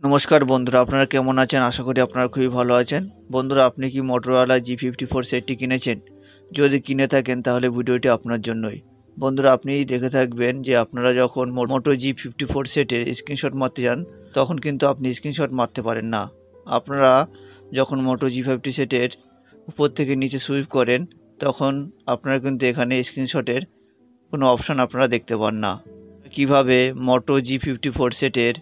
নমস্কার বন্ধুরা, আপনারা কেমন আছেন? আশা করি আপনারা খুবই ভালো আছেন। বন্ধুরা, আপনি কি Motorola G54 সেটটি কিনেছেন? যদি কিনে থাকেন তাহলে ভিডিওটি আপনার জন্যই। বন্ধুরা, আপনি দেখে থাকবেন যে আপনারা যখন Moto G54 সেটের স্ক্রিনশট মারতে যান তখন কিন্তু আপনি স্ক্রিনশট মারতে পারেন না। আপনারা যখন Moto G50 সেটের উপর থেকে নিচে সুইপ করেন তখন আপনারা কিন্তু এখানে স্ক্রিনশটের কোনো অপশন আপনারা দেখতে পান না। কিভাবে Moto G54 সেটের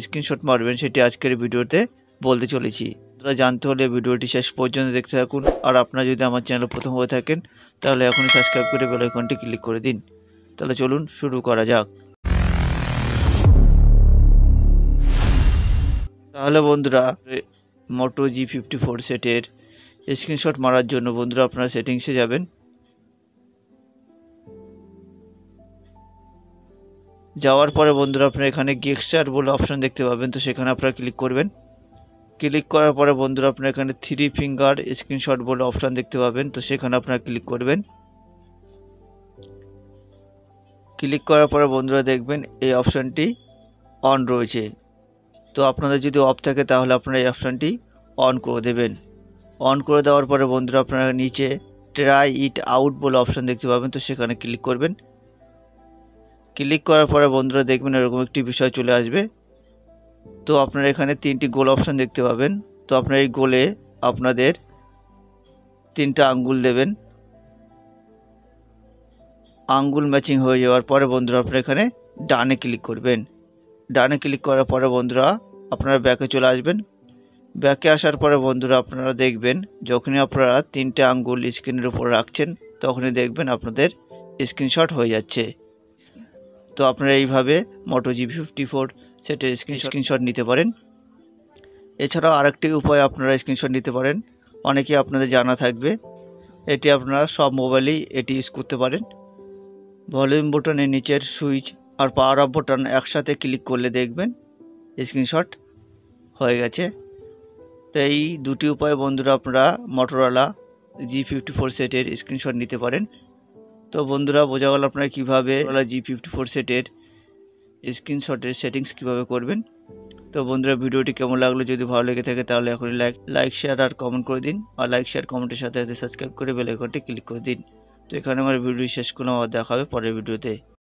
স্ক্রিনশট মারবেন সেটি আজকের ভিডিওতে বলতে চলেছি। আপনারা জানতে হলে ভিডিওটি শেষ পর্যন্ত দেখতে থাকুন। আর আপনারা যদি আমার চ্যানেল প্রথম হয়ে থাকেন তাহলে এখনই সাবস্ক্রাইব করে বেল আইকনটি ক্লিক করে দিন। তাহলে চলুন শুরু করা যাক। তাহলে বন্ধুরা, Moto G54 সেটের স্ক্রিনশট মারার জন্য বন্ধুরা আপনারা সেটিংসে যাবেন। যাওয়ার পরে বন্ধুরা আপনারা এখানে গেস্টার বলে অপশন দেখতে পাবেন, তো সেখানে আপনারা ক্লিক করবেন। ক্লিক করার পরে বন্ধুরা আপনারা এখানে 3 ফিঙ্গার স্ক্রিনশট বলে অপশন দেখতে পাবেন, তো সেখানে আপনারা ক্লিক করবেন। ক্লিক করার পরে বন্ধুরা দেখবেন এই অপশনটি অন রয়েছে। তো আপনাদের যদি অফ থাকে তাহলে আপনারা এই অপশনটি অন করে দেবেন। অন করে দেওয়ার পরে বন্ধুরা আপনারা নিচে ট্রাই ইট আউট বলে অপশন দেখতে পাবেন, তো সেখানে ক্লিক করবেন। ক্লিক করার পরে বন্ধুরা দেখবেন এরকম একটি বিষয় চলে আসবে। তো আপনারা এখানে 3টি গোল অপশন দেখতে পাবেন। তো আপনারা এই গোলে আপনাদের 3টা আঙ্গুল দেবেন। আঙ্গুল ম্যাচিং হয়ে যাওয়ার পরে বন্ধুরা আপনারা এখানে ডানে ক্লিক করবেন। ডানে ক্লিক করার পরে বন্ধুরা আপনারা ব্যাকে চলে আসবেন। ব্যাকে আসার পরে বন্ধুরা আপনারা দেখবেন যখনই আপনারা 3টে আঙ্গুল স্ক্রিনের উপর রাখছেন তখনই দেখবেন আপনাদের স্ক্রিনশট হয়ে যাচ্ছে। তো আপনারা এইভাবে Moto G54 সেটের স্ক্রিনশট নিতে পারেন। এছাড়াও আরেকটি উপায় আপনারা স্ক্রিনশট নিতে পারেন, অনেকেই আপনাদের জানা থাকবে। এটি আপনারা সব মোবাইলেই এটি ইউজ করতে পারেন। ভলিউম বাটনের নিচের switch R power of button একসাথে ক্লিক করলে দেখবেন স্ক্রিনশট হয়ে গেছে। তো এই দুটি উপায়ে বন্ধুরা আপনারা Motorola G54 সেটের স্ক্রিনশট নিতে পারেন। তো বন্ধুরা বোঝা গেল আপনারা কীভাবে Motorola G54 সেটের স্ক্রিনশটের সেটিংস কীভাবে করবেন। তো বন্ধুরা ভিডিওটি কেমন লাগলো, যদি ভালো লেগে থাকে তাহলে এখনই লাইক শেয়ার আর কমেন্ট করে দিন। আর লাইক শেয়ার কমেন্টের সাথে সাথে সাবস্ক্রাইব করে বেল আইকনটি ক্লিক করে দিন। তো এখানে আমার ভিডিও শেষ করলাম, আবার দেখা হবে পরের ভিডিওতে।